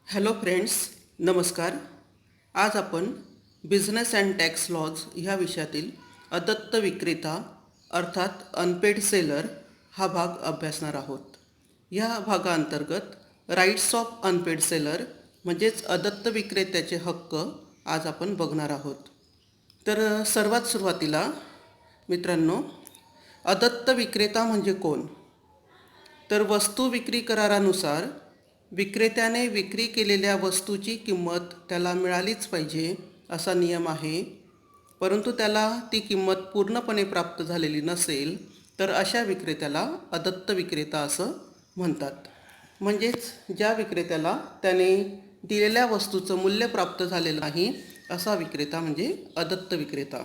Hello friends, नमस्कार. आज आपण बिझनेस अँड टॅक्स लॉज ह्या विषयातील अदत्त विक्रेता अर्थात अनपेड सेलर हा भाग अभ्यासणार आहोत. ह्या भागाअंतर्गत राईट्स ऑफ अनपेड सेलर म्हणजेच अदत्त विक्रेत्याचे हक्क आज आपण बघणार आहोत. तर सर्वात सुरुवातीला मित्रांनो, अदत्त विक्रेता म्हणजे कोण? तर वस्तू विक्री करारानुसार विक्रेत्याने विक्री केलेल्या वस्तूची किंमत त्याला मिळालीच पाहिजे असा नियम आहे. परंतु त्याला ती किंमत पूर्णपणे प्राप्त झालेली नसेल तर अशा विक्रेत्याला अदत्त विक्रेता असं म्हणतात. म्हणजेच ज्या विक्रेत्याला त्याने दिलेल्या वस्तूचं मूल्य प्राप्त झालेलं नाही असा विक्रेता म्हणजे अदत्त विक्रेता.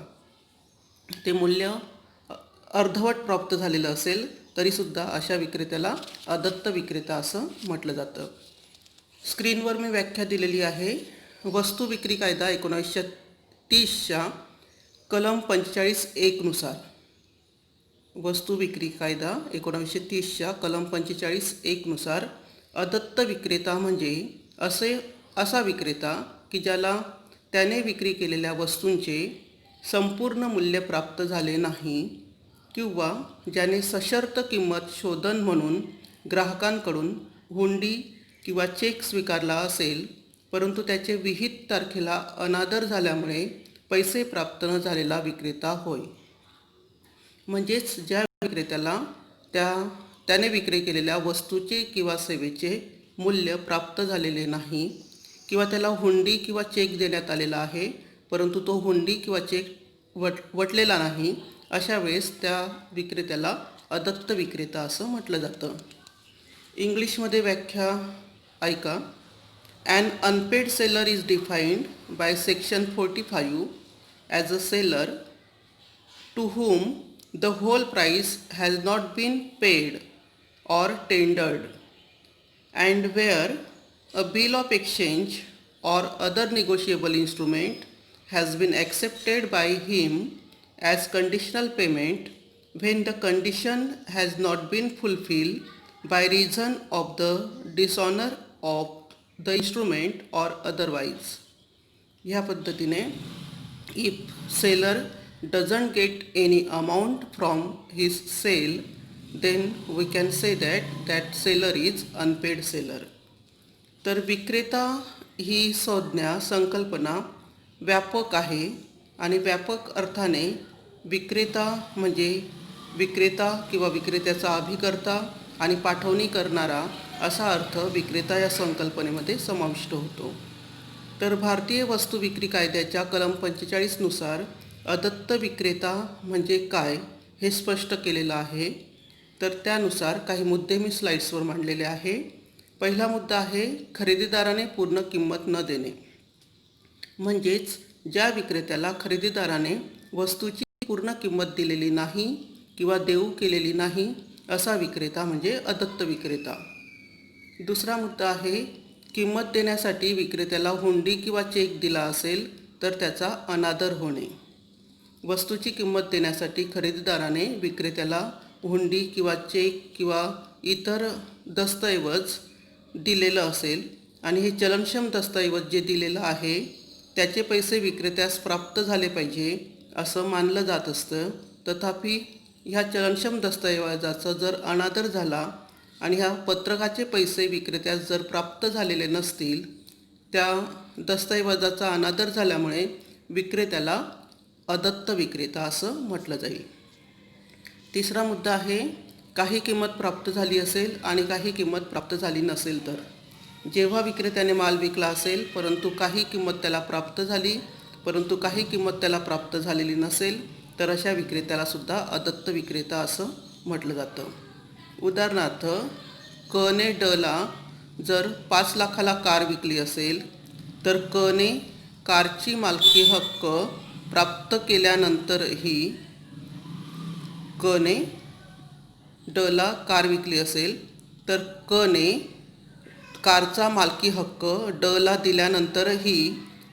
ते मूल्य अर्धवट प्राप्त झालेलं असेल तरीसुद्धा अशा विक्रेत्याला अदत्त विक्रेता असं म्हटलं जातं. स्क्रीनवर मी व्याख्या दिलेली आहे. वस्तू विक्री कायदा 1930च्या कलम 45(1) वस्तू विक्री कायदा 1930च्या कलम 45(1) अदत्त विक्रेता म्हणजे असा विक्रेता की ज्याला त्याने विक्री केलेल्या वस्तूंचे संपूर्ण मूल्य प्राप्त झाले नाही किंवा ज्याने सशर्त किंमत शोधन म्हणून ग्राहकांकडून हुंडी किंवा चेक स्वीकारला असेल, परंतु त्याचे विहित तारखेला अनादर झाल्यामुळे पैसे प्राप्त न झालेला विक्रेता होय. म्हणजेच ज्या विक्रेत्याला त्याने विक्री केलेल्या वस्तूचे किंवा सेवेचे मूल्य प्राप्त झालेले नाही किंवा त्याला हुंडी किंवा चेक देण्यात आलेला आहे परंतु तो हुंडी किंवा चेक वटलेला नाही, अशा वेळेस त्या विक्रेत्याला अदत्त विक्रेता असं म्हटलं जातं. इंग्लिशमध्ये व्याख्या ऐका. An unpaid seller is defined by section 45 as a seller to whom the whole price has not been paid or tendered and where a bill of exchange or other negotiable instrument has been accepted by him as conditional payment when the condition has not been fulfilled by reason of the dishonor of the instrument or otherwise. ह्या पद्धतीने if seller doesn't get any amount from his sale, then we can say that seller is unpaid seller. तर विक्रेता ही संकल्पना व्यापक आहे आणि व्यापक अर्थाने विक्रेता म्हणजे विक्रेता किंवा विक्रेत्याचा अभिकर्ता आणि पाठवणी करणारा असा अर्थ विक्रेता या संकल्पनेमध्ये समाविष्ट होतो. तर भारतीय वस्तू विक्री कायद्याच्या कलम 45 अदत्त विक्रेता म्हणजे काय हे स्पष्ट केलेलं आहे. तर त्यानुसार काही मुद्दे मी स्लाईड्सवर मांडलेले आहे. पहिला मुद्दा आहे खरेदीदाराने पूर्ण किंमत न देणे. म्हणजेच ज्या विक्रेत्याला खरेदीदाराने वस्तूची पूर्ण किंमत दिलेली नाही किंवा देऊ केलेली नाही असा विक्रेता म्हणजे अदत्त विक्रेता. दुसरा मुद्दा आहे किंमत देण्यासाठी विक्रेत्याला हुंडी किंवा चेक दिला असेल तर त्याचा अनादर होणे. वस्तूची किंमत देण्यासाठी खरेदीदाराने विक्रेत्याला हुंडी किंवा चेक किंवा इतर दस्तऐवज दिलेलं असेल आणि हे चलनक्षम दस्तऐवज जे दिलेलं आहे त्याचे पैसे विक्रेत्यास प्राप्त झाले पाहिजे असं मानलं जात असतं. तथापि ह्या चलनक्षम दस्तऐवजाचा जर अनादर झाला आणि ह्या पत्रकाचे पैसे विक्रेत्यास जर प्राप्त झालेले नसतील, त्या दस्तऐवजाचा अनादर झाल्यामुळे विक्रेत्याला अदत्त विक्रेता असं म्हटलं जाईल. तिसरा मुद्दा आहे काही किंमत प्राप्त झाली असेल आणि काही किंमत प्राप्त झाली नसेल तर. जेव्हा विक्रेत्याने माल विकला असेल परंतु काही किंमत त्याला प्राप्त झाली परंतु काही किंमत त्याला प्राप्त झालेली नसेल तर अशा विक्रेत्याला सुद्धा अदत्त विक्रेता असं म्हटलं जातं. उदाहरणार्थ क ने ड ला जर 5 लाखाला कार विकली असेल तर क ने कारची मालकी हक्क प्राप्त केल्यानंतरही क ने ड ला कार विकली असेल तर क ने कारचा मालकी हक्क ड ला दिल्यानंतरही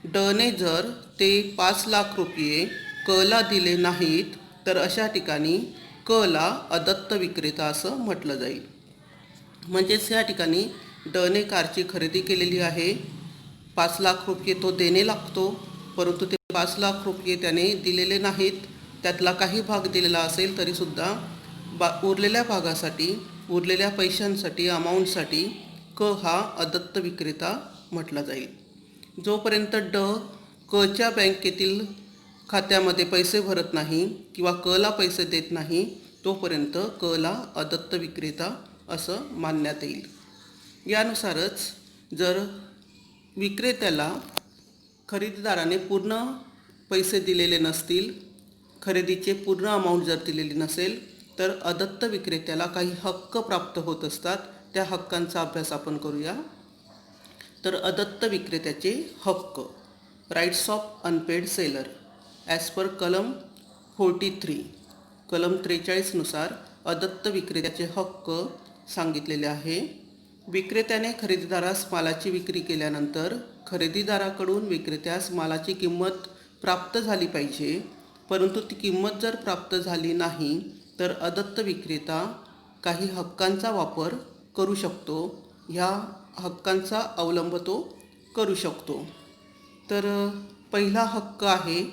ड ने जर ते 5 लाख रुपये क ला दिले नाहीत तर अशा ठिकाणी क ला अदत्त विक्रेता असं म्हटलं जाईल. म्हणजेच या ठिकाणी डने कारची खरेदी केलेली आहे. 5 लाख रुपये तो देणे लागतो, परंतु ते 5 लाख रुपये त्याने दिलेले नाहीत. त्यातला काही भाग दिलेला असेल तरीसुद्धा उरलेल्या भागासाठी, उरलेल्या पैशांसाठी, अमाऊंटसाठी क हा अदत्त विक्रेता म्हटला जाईल. जोपर्यंत कच्या बँकेतील खात्यामध्ये पैसे भरत नाही किंवा कला पैसे देत नाही, तोपर्यंत कला अदत्त विक्रेता असं मानण्यात येईल. यानुसारच जर विक्रेत्याला खरेदीदाराने पूर्ण पैसे दिलेले नसतील, खरेदीचे पूर्ण अमाऊंट जर दिलेली नसेल, तर अदत्त विक्रेत्याला काही हक्क प्राप्त होत असतात. त्या हक्कांचा अभ्यास आपण करूया. तर अदत्त विक्रेत्याचे हक्क, rights of unpaid seller as per कलम 43, कलम 43 नुसार अदत्त विक्रेत्याचे हक्क सांगितलेले आहे. विक्रेत्याने खरेदीदारास मालाची विक्री केल्यानंतर खरेदीदाराकडून विक्रेत्यास मालाची किंमत प्राप्त झाली पाहिजे. परंतु ती किंमत जर प्राप्त झाली नाही तर अदत्त विक्रेता काही हक्कांचा वापर करू शकतो. ह्या हक्कांचा अवलंब तो करू शकतो. तर पहिला हक्क आहे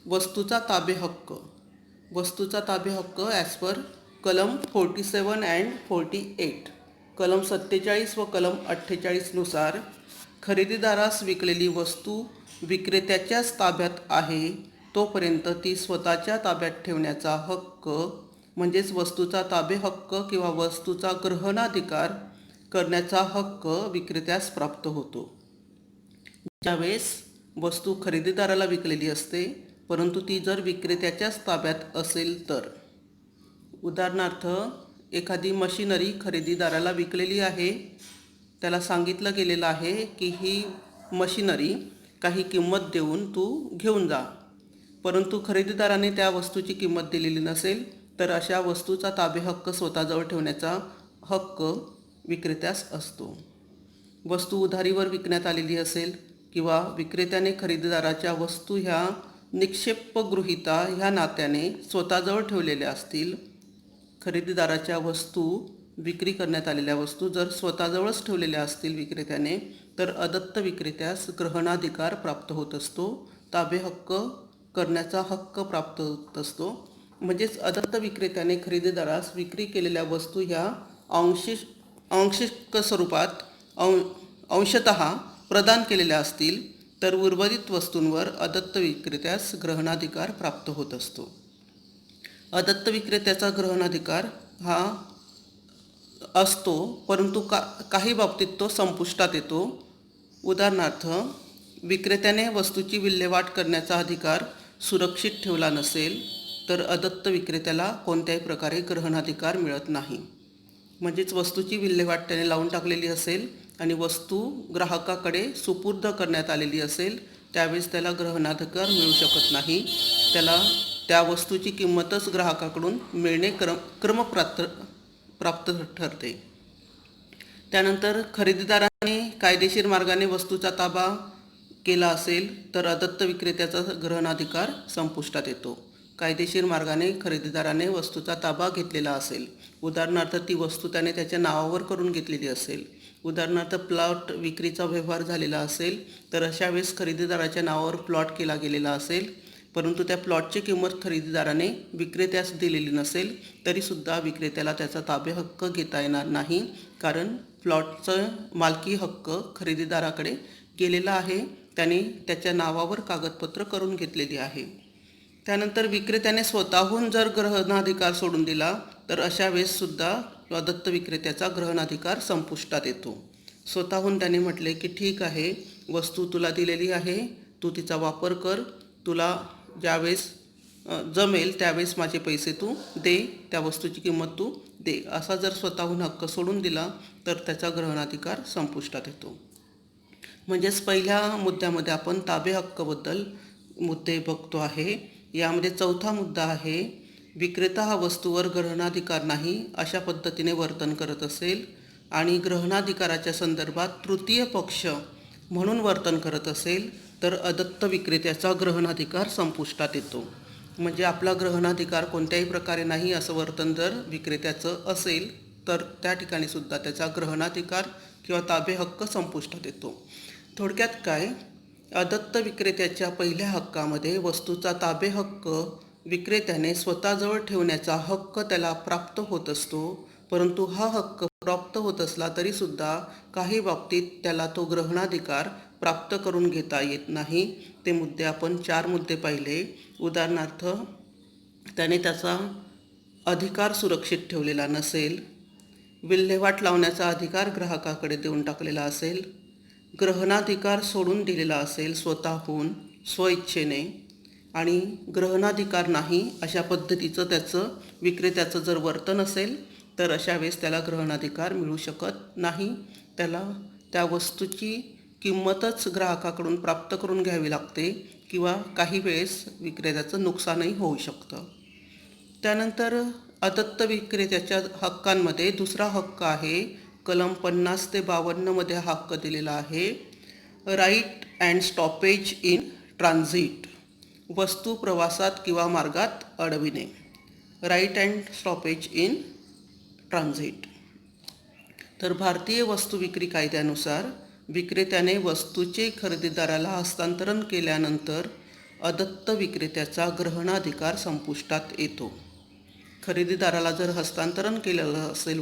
वस्तूचा ताबे हक्क. वस्तूचा ताबे हक्क ॲज पर कलम 47 अँड 48, कलम 47 व कलम 48 नुसार खरेदीदारास विकलेली वस्तू विक्रेत्याच्याच ताब्यात आहे तोपर्यंत ती स्वतःच्या ताब्यात ठेवण्याचा हक्क म्हणजेच वस्तूचा ताबे हक्क किंवा वस्तूचा ग्रहणाधिकार करण्याचा हक्क विक्रेत्यास प्राप्त होतो. ज्यावेळेस वस्तू खरेदीदाराला विकलेली असते परंतु ती जर विक्रेत्याच्याच ताब्यात असेल तर, उदाहरणार्थ एखादी मशिनरी खरेदीदाराला विकलेली आहे, त्याला सांगितलं गेलेलं आहे की ही मशिनरी काही किंमत देऊन तू घेऊन जा, परंतु खरेदीदाराने त्या वस्तूची किंमत दिलेली नसेल तर अशा वस्तूचा ताबे हक्क स्वतःजवळ ठेवण्याचा हक्क विक्रेत्यास असतो. वस्तू उधारीवर विकण्यात आलेली असेल किंवा विक्रेत्याने खरेदीदाराच्या वस्तू ह्या निक्षेपगृहीता ह्या नात्याने स्वतःजवळ ठेवलेल्या असतील, खरेदीदाराच्या वस्तू विक्री करण्यात आलेल्या वस्तू जर स्वतःजवळच ठेवलेल्या असतील विक्रेत्याने, तर अदत्त विक्रेत्यास ग्रहणाधिकार प्राप्त होत असतो, ताबे हक्क करण्याचा हक्क प्राप्त होत असतो. म्हणजेच अदत्त विक्रेत्याने खरेदीदारास विक्री केलेल्या वस्तू ह्या आंशिक स्वरूपात अंशतः प्रदान केलेल्या असतील तर उर्वरित वस्तूंवर अदत्त विक्रेत्यास ग्रहणाधिकार प्राप्त होत असतो. अदत्त विक्रेत्याचा ग्रहणाधिकार हा असतो, परंतु काही बाबतीत तो संपुष्टात येतो. उदाहरणार्थ विक्रेत्याने वस्तूची विल्हेवाट करण्याचा अधिकार सुरक्षित ठेवला नसेल तर अदत्त विक्रेत्याला कोणत्याही प्रकारे ग्रहणाधिकार मिळत नाही. म्हणजेच वस्तूची विल्हेवाट त्याने लावून टाकलेली असेल आणि वस्तू ग्राहकाकडे सुपूर्द करण्यात आलेली असेल त्यावेळेस त्याला ग्रहणाधिकार मिळू शकत नाही. त्याला त्या वस्तूची किंमतच ग्राहकाकडून मिळणे क्रमप्राप्त ठरते. त्यानंतर खरेदीदाराने कायदेशीर मार्गाने वस्तूचा ताबा केला असेल तर अदत्त विक्रेत्याचा ग्रहणाधिकार संपुष्टात येतो. कायदेशीर मार्गाने खरेदीदाराने वस्तूचा ताबा घेतलेला असेल, उदाहरणार्थ ती वस्तू त्याने त्याच्या नावावर करून घेतलेली असेल, उदाहरणार्थ प्लॉट विक्रीचा व्यवहार झालेला असेल तर अशा वेळेस खरेदीदाराच्या नावावर प्लॉट केला गेलेला असेल, परंतु त्या प्लॉटची किंमत खरेदीदाराने विक्रेत्यास दिलेली नसेल तरीसुद्धा विक्रेत्याला त्याचा ताबे हक्क घेता येणार नाही, कारण प्लॉटचं मालकी हक्क खरेदीदाराकडे गेलेला आहे, त्याने त्याच्या नावावर कागदपत्र करून घेतलेली आहे. त्यानंतर विक्रेत्याने स्वतःहून जर ग्रहणाधिकार सोडून दिला तर अशा वेळेससुद्धा अदत्त विक्रेत्याचा ग्रहणाधिकार संपुष्टात येतो. स्वतःहून त्याने म्हटले की ठीक आहे, वस्तू तुला दिलेली आहे, तू तिचा वापर कर, तुला ज्यावेळेस जमेल त्यावेळेस माझे पैसे तू दे, त्या वस्तूची किंमत तू दे, असा जर स्वतःहून हक्क सोडून दिला तर त्याचा ग्रहणाधिकार संपुष्टात येतो. म्हणजेच पहिल्या मुद्द्यामध्ये आपण ताबे हक्काबद्दल मुद्दे बघतो आहे. यामध्ये चौथा मुद्दा आहे विक्रेता हा वस्तूवर ग्रहणाधिकार नाही अशा पद्धतीने वर्तन करत असेल आणि ग्रहणाधिकाराच्या संदर्भात तृतीय पक्ष म्हणून वर्तन करत असेल तर अदत्त विक्रेत्याचा ग्रहणाधिकार संपुष्टात येतो. म्हणजे आपला ग्रहणाधिकार कोणत्याही प्रकारे नाही असं वर्तन जर विक्रेत्याचं असेल तर त्या ठिकाणी सुद्धा त्याचा ग्रहणाधिकार किंवा ताबे हक्क संपुष्टात येतो. थोडक्यात काय, अदत्त विक्रेत्याच्या पहिल्या हक्कामध्ये वस्तूचा ताबे हक्क विक्रेत्याने स्वतःजवळ ठेवण्याचा हक्क त्याला प्राप्त होत असतो. परंतु हा हक्क प्राप्त होत असला तरीसुद्धा काही बाबतीत त्याला तो ग्रहणाधिकार प्राप्त करून घेता येत नाही. ते मुद्दे आपण 4 मुद्दे पाहिले. उदाहरणार्थ, त्याने त्याचा अधिकार सुरक्षित ठेवलेला नसेल, विल्हेवाट लावण्याचा अधिकार ग्राहकाकडे देऊन टाकलेला असेल, ग्रहणाधिकार सोडून दिलेला असेल स्वतःहून स्वइच्छेने, आणि ग्रहणाधिकार नाही अशा पद्धतीचं विक्रेत्याचं जर वर्तन असेल तर अशा वेळेस त्याला ग्रहणाधिकार मिळू शकत नाही. त्याला त्या वस्तूची किंमतच ग्राहकाकडून प्राप्त करून घ्यावी लागते किंवा काही वेळेस विक्रेत्याचं नुकसानही होऊ शकतं. त्यानंतर अदत्त विक्रेत्याच्या हक्कांमध्ये दुसरा हक्क आहे, कलम 50 ते 52मध्ये हक्क दिलेला आहे, right and stoppage in transit, वस्तू प्रवासात किंवा मार्गात अडविणे. Right and stoppage in transit. तर भारतीय वस्तू विक्री कायद्यानुसार विक्रेत्याने वस्तूचे खरेदीदाराला हस्तांतरण केल्यानंतर अदत्त विक्रेत्याचा ग्रहणाधिकार संपुष्टात येतो. खरेदीदाराला जर हस्तांतरण केलेलं असेल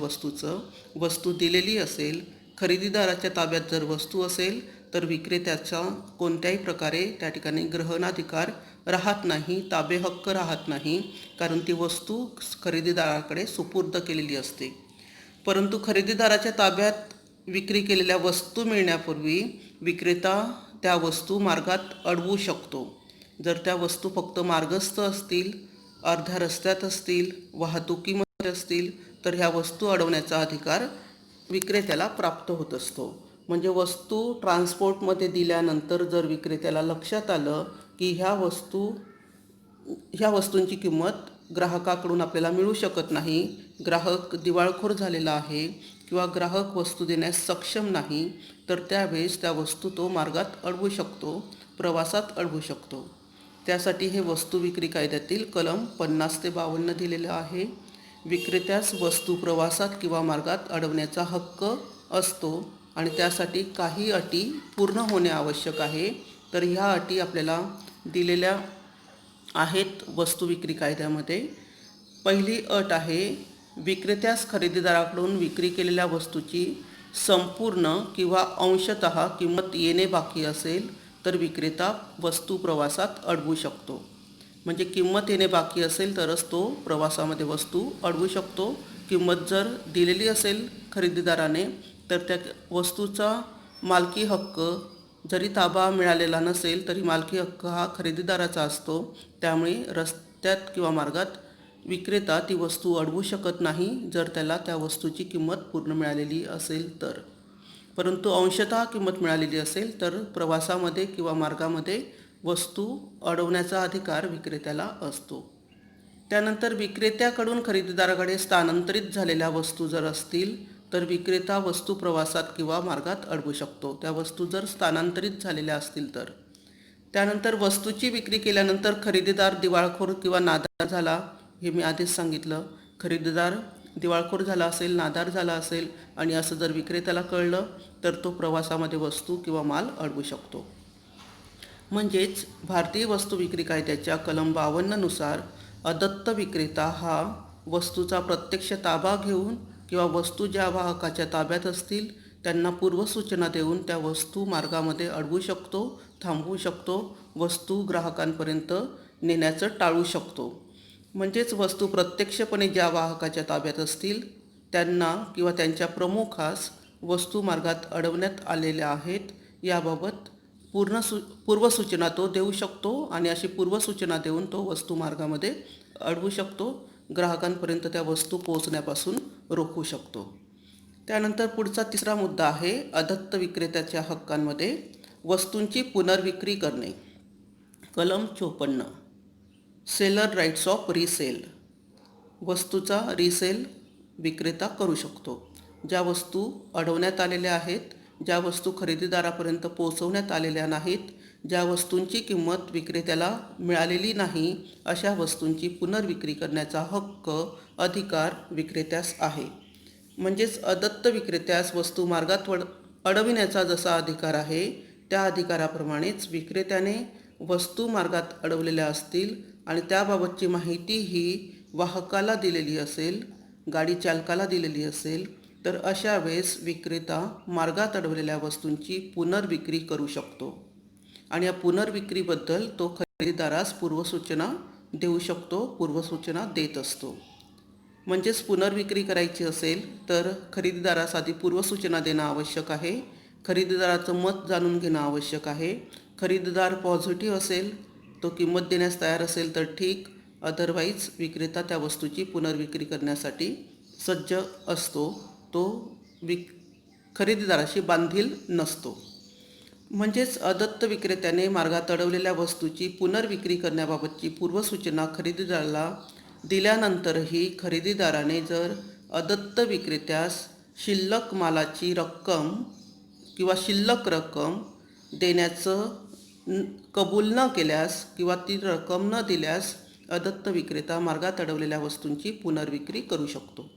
वस्तू दिलेली असेल, खरेदीदाराच्या ताब्यात जर वस्तू असेल तर विक्रेत्याचा कोणत्याही प्रकारे त्या ठिकाणी ग्रहणाधिकार राहत नाही, ताबे हक्क राहत नाही, कारण ती वस्तू खरेदीदाराकडे सुपूर्द केलेली असते. परंतु खरेदीदाराच्या ताब्यात विक्री केलेल्या वस्तू मिळण्यापूर्वी विक्रेता त्या वस्तू मार्गात अडवू शकतो. जर त्या वस्तू फक्त मार्गस्थ असतील, अर्ध्या रस्त्यात असतील, वाहतुकीमध्ये असतील तर ह्या वस्तू अडवण्याचा अधिकार विक्रेत्याला प्राप्त होत असतो. म्हणजे वस्तू ट्रान्सपोर्टमध्ये दिल्यानंतर जर विक्रेत्याला लक्षात आलं की ह्या वस्तूंची किंमत ग्राहकाकडून आपल्याला मिळू शकत नाही, ग्राहक दिवाळखोर झालेला आहे किंवा ग्राहक वस्तू देण्यास सक्षम नाही, तर त्यावेळेस त्या वस्तू तो मार्गात अडवू शकतो, प्रवासात अडवू शकतो. त्यासाठी हे वस्तू विक्री कायद्यातील कलम 50 ते 52 दिलेलं आहे. विक्रेत्यास वस्तू प्रवासात किंवा मार्गात अडवण्याचा हक्क असतो आणि त्यासाठी काही अटी पूर्ण होणे आवश्यक आहे. तर ह्या अटी आपल्याला दिलेल्या आहेत वस्तू विक्री कायद्यामध्ये. पहिली अट आहे, विक्रेत्यास खरेदीदाराकडून विक्री केलेल्या वस्तूची संपूर्ण किंवा अंशतः किंमत येणे बाकी असेल तर विक्रेता वस्तू प्रवासात अडवू शकतो. म्हणजे किंमत येणे बाकी असेल तरच तो प्रवासामध्ये वस्तू अडवू शकतो. किंमत जर दिलेली असेल खरेदीदाराने तर त्या वस्तूचा मालकी हक्क जरी ताबा मिळालेला नसेल तरी मालकी हक्क हा खरेदीदाराचा असतो. त्यामुळे रस्त्यात किंवा मार्गात विक्रेता ती वस्तू अडवू शकत नाही जर त्याला त्या वस्तूची किंमत पूर्ण मिळालेली असेल तर. परंतु अंशतः किंमत मिळालेली असेल तर प्रवासामध्ये किंवा मार्गामध्ये वस्तू अडवण्याचा अधिकार विक्रेत्याला असतो. त्यानंतर विक्रेत्याकडून खरेदीदाराकडे स्थानांतरित झालेल्या वस्तू जर असतील तर विक्रेता वस्तू प्रवासात किंवा मार्गात अडवू शकतो, त्या वस्तू जर स्थानांतरित झालेल्या असतील तर. त्यानंतर वस्तूची विक्री केल्यानंतर खरेदीदार दिवाळखोर किंवा नादार झाला, हे मी आधीच सांगितलं. खरेदीदार दिवाळखोर झाला असेल, नादार झाला असेल आणि असं जर विक्रेत्याला कळलं तर तो प्रवासामध्ये वस्तू किंवा माल अडवू शकतो. म्हणजेच भारतीय वस्तू विक्री कायद्याच्या कलम 52 नुसार अदत्त विक्रेता हा वस्तूचा प्रत्यक्ष ताबा घेऊन किंवा वस्तू ज्या वाहकाच्या ताब्यात असतील त्यांना पूर्वसूचना देऊन त्या वस्तू मार्गामध्ये अडवू शकतो, थांबवू शकतो, वस्तू ग्राहकांपर्यंत नेण्याचं टाळू शकतो. म्हणजेच वस्तू प्रत्यक्षपणे ज्या वाहकाच्या ताब्यात असतील त्यांना किंवा त्यांच्या प्रमुखास वस्तू मार्गात अडवण्यात आलेल्या आहेत याबाबत पूर्वसूचना तो देऊ शकतो आणि अशी पूर्वसूचना देऊन तो वस्तू मार्गामध्ये अडवू शकतो, ग्राहकांपर्यंत त्या वस्तू पोहोचण्यापासून रोखू शकतो. त्यानंतर पुढचा तिसरा मुद्दा आहे, अदत्त विक्रेत्याच्या हक्कांमध्ये वस्तूंची पुनर्विक्री करणे. कलम 54, सेलर राईट्स ऑफ रिसेल. वस्तूचा रिसेल विक्रेता करू शकतो. ज्या वस्तू अडवण्यात आलेल्या आहेत, ज्या वस्तू खरेदीदारापर्यंत पोहोचवण्यात आलेल्या नाहीत, ज्या वस्तूंची किंमत विक्रेत्याला मिळालेली नाही, अशा वस्तूंची पुनर्विक्री करण्याचा हक्क, अधिकार विक्रेत्यास आहे. म्हणजेच अदत्त विक्रेत्यास वस्तू मार्गात अडविण्याचा जसा अधिकार आहे त्या अधिकाराप्रमाणेच विक्रेत्याने वस्तू मार्गात अडवलेल्या असतील आणि त्याबाबतची माहिती ही वाहकाला दिलेली असेल, गाडी चालकाला दिलेली असेल, तर अशा वेळेस विक्रेता मार्गात अडवलेल्या वस्तूंची पुनर्विक्री करू शकतो आणि या पुनर्विक्रीबद्दल तो खरेदीदारास पूर्वसूचना देऊ शकतो, पूर्वसूचना देत असतो. म्हणजेच पुनर्विक्री करायची असेल तर खरेदीदारास आधी पूर्वसूचना देणं आवश्यक आहे, खरेदीदाराचं मत जाणून घेणं आवश्यक आहे. खरेदीदार पॉझिटिव्ह असेल, तो किंमत देण्यास तयार असेल तर ठीक, अदरवाईज विक्रेता त्या वस्तूची पुनर्विक्री करण्यासाठी सज्ज असतो, तो खरेदीदाराशी बांधील नसतो. म्हणजेच अदत्त विक्रेत्याने मार्गात अडवलेल्या वस्तूची पुनर्विक्री करण्याबाबतची पूर्वसूचना खरेदीदाराला दिल्यानंतरही खरेदीदाराने जर अदत्त विक्रेत्यास शिल्लक मालाची रक्कम किंवा शिल्लक रक्कम देण्याचं कबूल न केल्यास किंवा ती रक्कम न दिल्यास अदत्त विक्रेता मार्गात अडवलेल्या वस्तूंची पुनर्विक्री करू शकतो.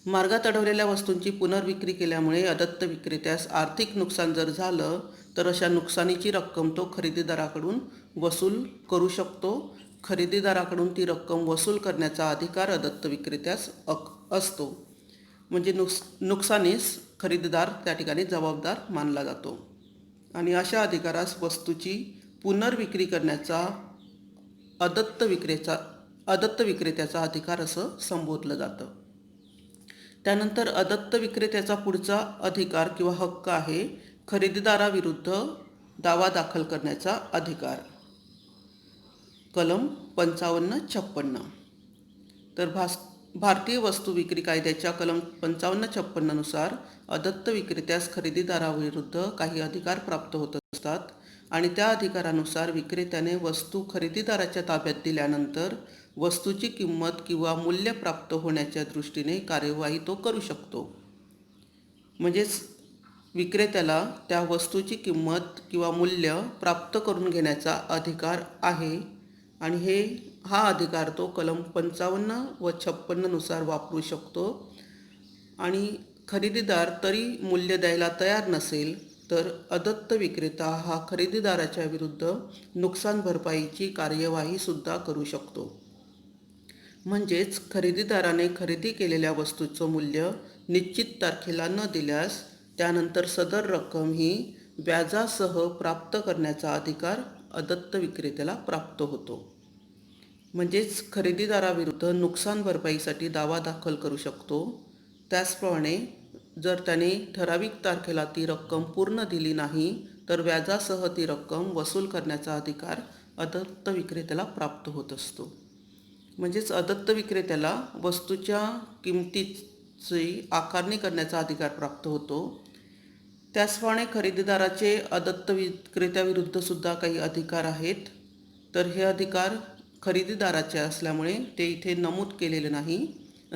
मार्गात अडवलेल्या वस्तूंची पुनर्विक्री केल्यामुळे अदत्त विक्रेत्यास आर्थिक नुकसान जर झालं तर अशा नुकसानीची रक्कम तो खरेदीदाराकडून वसूल करू शकतो. खरेदीदाराकडून ती रक्कम वसूल करण्याचा अधिकार अदत्त विक्रेत्यास असतो. म्हणजे नुकसानीस खरेदीदार त्या ठिकाणी जबाबदार मानला जातो आणि अशा अधिकारास वस्तूची पुनर्विक्री करण्याचा अदत्त विक्रेत्याचा अधिकार असं संबोधलं जातं. त्यानंतर अदत्त विक्रेत्याचा पुढचा अधिकार किंवा हक्क आहे खरेदीदाराविरुद्ध दावा दाखल करण्याचा अधिकार. कलम 55-56. तर भारतीय वस्तू विक्री कायद्याच्या कलम 55-56 नुसार अदत्त विक्रेत्यास खरेदीदाराविरुद्ध काही अधिकार प्राप्त होत असतात आणि त्या अधिकारानुसार विक्रेत्याने वस्तू खरेदीदाराच्या ताब्यात दिल्यानंतर वस्तूची किंमत किंवा मूल्य प्राप्त होण्याच्या दृष्टीने कार्यवाही तो करू शकतो. म्हणजेच विक्रेत्याला त्या वस्तूची किंमत किंवा मूल्य प्राप्त करून घेण्याचा अधिकार आहे आणि हा अधिकार तो कलम 55 व 56 नुसार वापरू शकतो. आणि खरेदीदार तरी मूल्य द्यायला तयार नसेल तर अदत्त विक्रेता हा खरेदीदाराच्या विरुद्ध नुकसान भरपाईची कार्यवाही सुद्धा करू शकतो. म्हणजेच खरेदीदाराने खरेदी केलेल्या वस्तूचं मूल्य निश्चित तारखेला न दिल्यास त्यानंतर सदर रक्कम ही व्याजासह प्राप्त करण्याचा अधिकार अदत्त विक्रेत्याला प्राप्त होतो. म्हणजेच खरेदीदाराविरुद्ध नुकसान भरपाईसाठी दावा दाखल करू शकतो. त्याचप्रमाणे जर त्याने ठराविक तारखेला ती रक्कम पूर्ण दिली नाही तर व्याजासह ती रक्कम वसूल करण्याचा अधिकार अदत्त विक्रेत्याला प्राप्त होत असतो. म्हणजेच अदत्त विक्रेत्याला वस्तूच्या किमतीची आकारणी करण्याचा अधिकार प्राप्त होतो. त्याचप्रमाणे खरेदीदाराचे अदत्त विक्रेत्याविरुद्ध सुद्धा काही अधिकार आहेत. तर हे अधिकार खरेदीदाराचे असल्यामुळे ते इथे नमूद केलेले नाही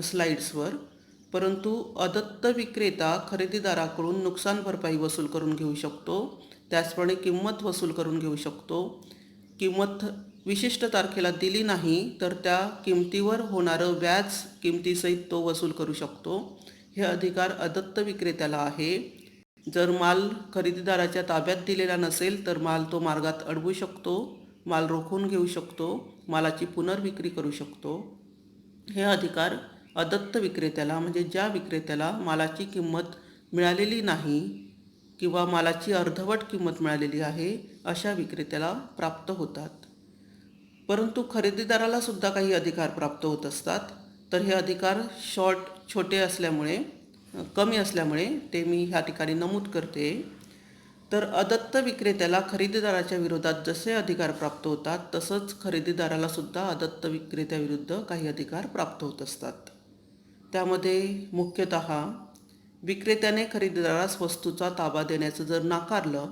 स्लाइड्सवर, परंतु अदत्त विक्रेता खरेदीदाराकडून नुकसान भरपाई वसूल करून घेऊ शकतो. त्याचप्रमाणे किंमत वसूल करून घेऊ शकतो. किंमत विशिष्ट तारखेला दिली नाही तर त्या किमतीवर होणारं व्याज किमतीसहित तो वसूल करू शकतो. हे अधिकार अदत्त विक्रेत्याला आहे. जर माल खरेदीदाराच्या ताब्यात दिलेला नसेल तर माल तो मार्गात अडवू शकतो, माल रोखून घेऊ शकतो, मालाची पुनर्विक्री करू शकतो. हे अधिकार अदत्त विक्रेत्याला म्हणजे ज्या विक्रेत्याला मालाची किंमत मिळालेली नाही किंवा मालाची अर्धवट किंमत मिळालेली आहे अशा विक्रेत्याला प्राप्त होतात. परंतु खरेदीदाराला सुद्धा काही अधिकार प्राप्त होत असतात. तर हे अधिकार छोटे असल्यामुळे कमी असल्यामुळे ते मी ह्या ठिकाणी नमूद करते. तर अदत्त विक्रेत्याला खरेदीदाराच्या विरोधात जसे अधिकार प्राप्त होतात तसंच खरेदीदाराला सुद्धा अदत्त विक्रेत्याविरुद्ध काही अधिकार प्राप्त होत असतात. त्यामध्ये मुख्यतः विक्रेत्याने खरेदीदारास वस्तूचा ताबा देण्याचं जर नाकारलं,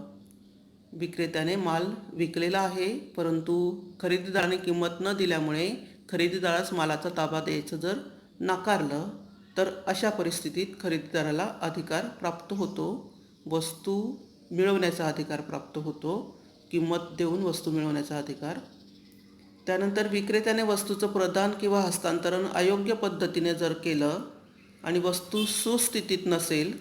विक्रेत्याने माल विकलेला आहे परंतु खरेदीदाराने किंमत न दिल्यामुळे खरेदीदारास मालाचा ताबा द्यायचं जर नाकारलं तर अशा परिस्थितीत खरेदीदाराला अधिकार प्राप्त होतो, वस्तू मिळवण्याचा अधिकार प्राप्त होतो, किंमत देऊन वस्तू मिळवण्याचा अधिकार. त्यानंतर विक्रेत्याने वस्तूचं प्रदान किंवा हस्तांतरण अयोग्य पद्धतीने जर केलं आणि वस्तू सुस्थितीत नसेल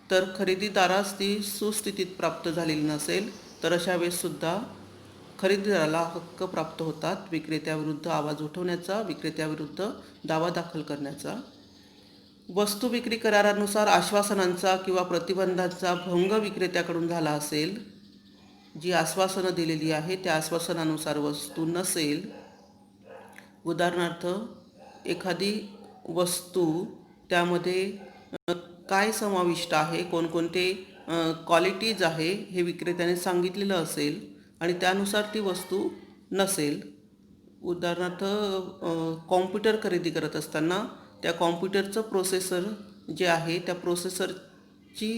तर खरेदीदारास ती सुस्थितीत प्राप्त झालेली नसेल तर अशा वेळेससुद्धा खरेदीदाराला हक्क प्राप्त होतात विक्रेत्याविरुद्ध आवाज उठवण्याचा, विक्रेत्याविरुद्ध दावा दाखल करण्याचा. वस्तू विक्री करारानुसार आश्वासनांचा किंवा प्रतिबंधांचा भंग विक्रेत्याकडून झाला असेल, जी आश्वासनं दिलेली आहे त्या आश्वासनानुसार वस्तू नसेल, उदाहरणार्थ एखादी वस्तू त्यामध्ये काय समाविष्ट आहे, कोणकोणते क्वालिटीज आहे हे विक्रेत्याने सांगितलेलं असेल आणि त्यानुसार ती वस्तू नसेल. उदाहरणार्थ कॉम्प्युटर खरेदी करत असताना त्या कॉम्प्युटरचं प्रोसेसर जे आहे त्या प्रोसेसरची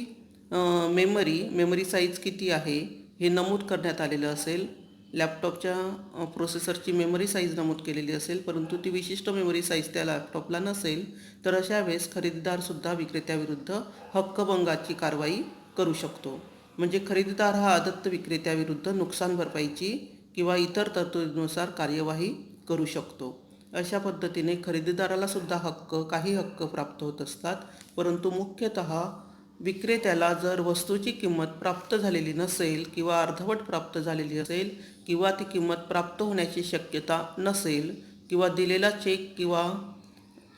मेमरी साईज किती आहे हे नमूद करण्यात आलेलं असेल. लॅपटॉपच्या प्रोसेसरची मेमरी साईज नमूद केलेली असेल परंतु ती विशिष्ट मेमरी साईज त्या लॅपटॉपला नसेल तर अशा वेळेस खरेदीदारसुद्धा विक्रेत्याविरुद्ध हक्कभंगाची कारवाई करू शकतो. म्हणजे खरेदीदार हा अदत्त विक्रेत्याविरुद्ध नुकसान भरपाईची किंवा इतर तरतुदीनुसार कार्यवाही करू शकतो. अशा पद्धतीने खरेदीदारालासुद्धा काही हक्क प्राप्त होत असतात. परंतु मुख्यतः विक्रेत्याला जर वस्तूची किंमत प्राप्त झालेली नसेल किंवा अर्धवट प्राप्त झालेली असेल किंवा ती किंमत प्राप्त होण्याची शक्यता नसेल किंवा दिलेला चेक किंवा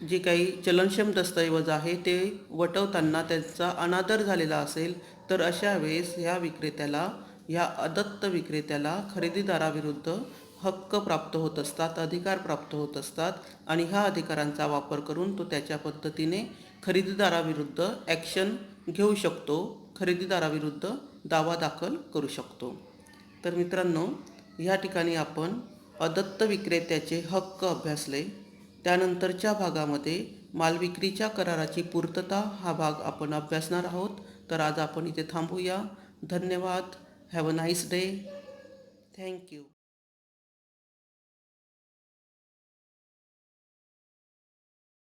जे काही चलनक्षम दस्तऐवज आहे ते वटवताना त्यांचा अनादर झालेला असेल तर अशा वेळेस ह्या अदत्त विक्रेत्याला खरेदीदाराविरुद्ध हक्क प्राप्त होत असतात, अधिकार प्राप्त होत असतात आणि ह्या अधिकारांचा वापर करून तो त्याच्या पद्धतीने खरेदीदाराविरुद्ध ॲक्शन घेऊ शकतो, खरेदीदाराविरुद्ध दावा दाखल करू शकतो. तर मित्रांनो, ह्या ठिकाणी आपण अदत्त विक्रेत्याचे हक्क अभ्यासले. त्यानंतरच्या भागामध्ये मालविक्रीच्या कराराची पूर्तता हा भाग आपण अभ्यासणार आहोत. तर आज आपण इथे थांबूया. धन्यवाद. Have a nice day. Thank you.